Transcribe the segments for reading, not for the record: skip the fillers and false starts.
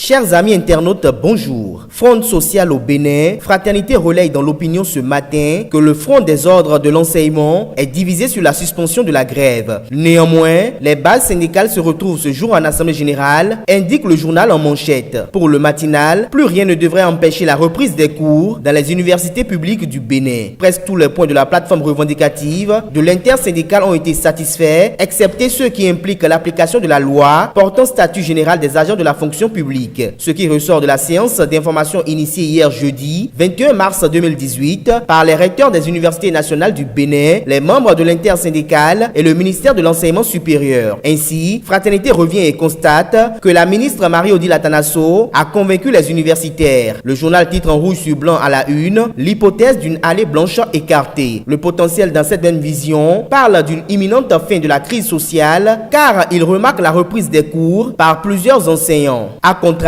Chers amis internautes, bonjour. Front social au Bénin, Fraternité relaye dans l'opinion ce matin que le Front des ordres de l'enseignement est divisé sur la suspension de la grève. Néanmoins, les bases syndicales se retrouvent ce jour en assemblée générale, indique le journal en manchette. Pour le matinal, plus rien ne devrait empêcher la reprise des cours dans les universités publiques du Bénin. Presque tous les points de la plateforme revendicative de l'intersyndicale ont été satisfaits, excepté ceux qui impliquent l'application de la loi portant statut général des agents de la fonction publique. Ce qui ressort de la séance d'information initiée hier jeudi 21 mars 2018 par les recteurs des universités nationales du Bénin, les membres de l'intersyndicale et le ministère de l'enseignement supérieur. Ainsi, Fraternité revient et constate que la ministre Marie-Odile Atanasso a convaincu les universitaires. Le journal titre en rouge sur blanc à la une l'hypothèse d'une allée blanche écartée. Le potentiel dans cette même vision parle d'une imminente fin de la crise sociale car il remarque la reprise des cours par plusieurs enseignants. A contrario,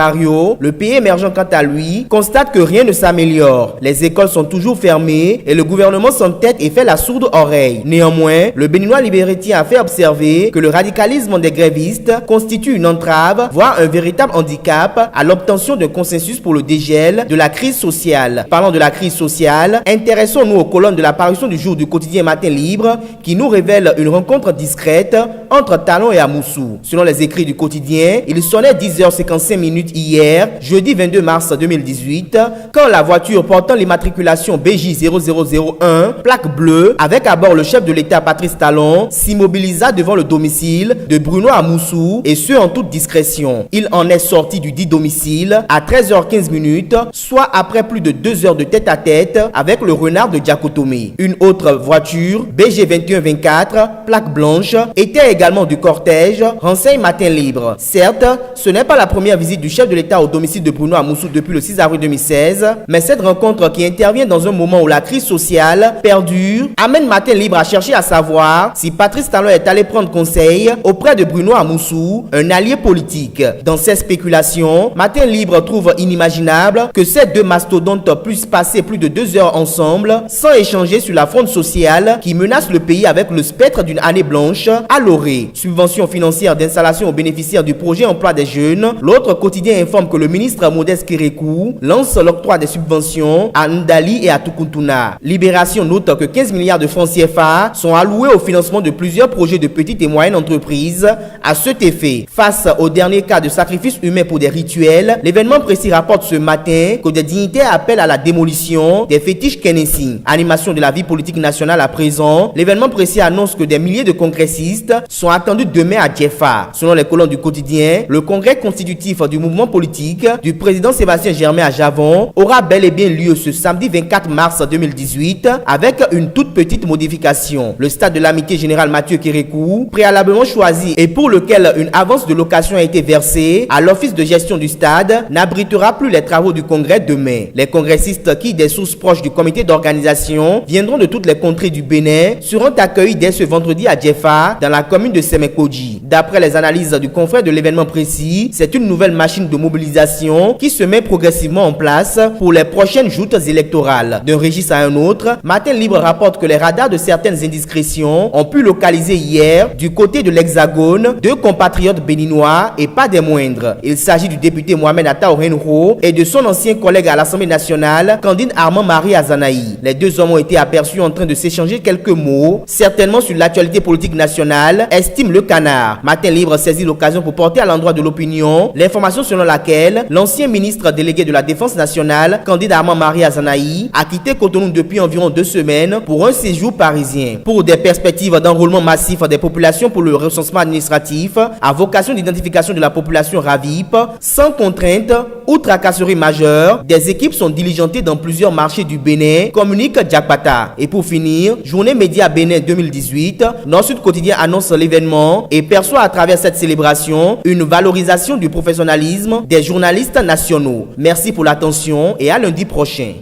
le pays émergent quant à lui constate que rien ne s'améliore. Les écoles sont toujours fermées et le gouvernement s'entête et fait la sourde oreille. Néanmoins, le Béninois Libérétien a fait observer que le radicalisme des grévistes constitue une entrave, voire un véritable handicap à l'obtention d'un consensus pour le dégel de la crise sociale. Parlant de la crise sociale, intéressons-nous aux colonnes de la parution du jour du quotidien Matin Libre qui nous révèle une rencontre discrète entre Talon et Amoussou. Selon les écrits du quotidien, il sonnait 10h55 hier, jeudi 22 mars 2018, quand la voiture portant l'immatriculation BJ0001, plaque bleue, avec à bord le chef de l'État Patrice Talon, s'immobilisa devant le domicile de Bruno Amoussou, et ce en toute discrétion. Il en est sorti du dit domicile à 13h15, soit après plus de 2 heures de tête-à-tête avec le renard de Diakotomé. Une autre voiture, BG2124, plaque blanche, était également du cortège, renseigne Matin Libre. Certes, ce n'est pas la première visite du chef de l'État au domicile de Bruno Amoussou depuis le 6 avril 2016, mais cette rencontre qui intervient dans un moment où la crise sociale perdure amène Matin Libre à chercher à savoir si Patrice Talon est allé prendre conseil auprès de Bruno Amoussou, un allié politique. Dans ces spéculations, Matin Libre trouve inimaginable que ces deux mastodontes puissent passer plus de 2 heures ensemble sans échanger sur la fronde sociale qui menace le pays avec le spectre d'une année blanche à l'orée. Subvention financière d'installation aux bénéficiaires du projet emploi des jeunes. L'autre quotidien informe que le ministre Modeste Kérékou lance l'octroi des subventions à Ndali et à Tukuntuna. Libération note que 15 milliards de francs CFA sont alloués au financement de plusieurs projets de petites et moyennes entreprises à cet effet. Face au dernier cas de sacrifice humain pour des rituels, l'événement précis rapporte ce matin que des dignitaires appellent à la démolition des fétiches Kenessi. Animation de la vie politique nationale à présent, l'événement précis annonce que des milliers de congressistes sont attendus demain à Djefa. Selon les colonnes du quotidien, le congrès constitutif du mouvement politique du président Sébastien Germain à Javon aura bel et bien lieu ce samedi 24 mars 2018 avec une toute petite modification. Le stade de l'amitié générale Mathieu Kérékou, préalablement choisi et pour lequel une avance de location a été versée à l'office de gestion du stade, n'abritera plus les travaux du congrès demain. Les congressistes qui, des sources proches du comité d'organisation, viendront de toutes les contrées du Bénin, seront accueillis dès ce vendredi à Djefa, dans la commune de Semekoji. D'après les analyses du confrère de l'événement précis, c'est une nouvelle machine de mobilisation qui se met progressivement en place pour les prochaines joutes électorales. D'un registre à un autre, Matin Libre rapporte que les radars de certaines indiscrétions ont pu localiser hier, du côté de l'Hexagone, 2 compatriotes béninois et pas des moindres. Il s'agit du député Mohamed Atta Orenro et de son ancien collègue à l'Assemblée nationale, Candide Armand Marie Azanaï. Les deux hommes ont été aperçus en train de s'échanger quelques mots, certainement sur l'actualité politique nationale, estime le Canard. Matin Libre saisit l'occasion pour porter à l'endroit de l'opinion l'information selon laquelle l'ancien ministre délégué de la Défense nationale, Candide Armand Marie Azanaï, a quitté Cotonou depuis environ 2 semaines pour un séjour parisien. Pour des perspectives d'enrôlement massif des populations pour le recensement administratif à vocation d'identification de la population RAVIP, sans contrainte ou tracasserie majeure, des équipes sont diligentées dans plusieurs marchés du Bénin, communique Diakpata. Et pour finir, Journée Média Bénin 2018, Nord-Sud Quotidien annonce l'événement et perçoit à travers cette célébration une valorisation du professionnalisme des journalistes nationaux. Merci pour l'attention et à lundi prochain.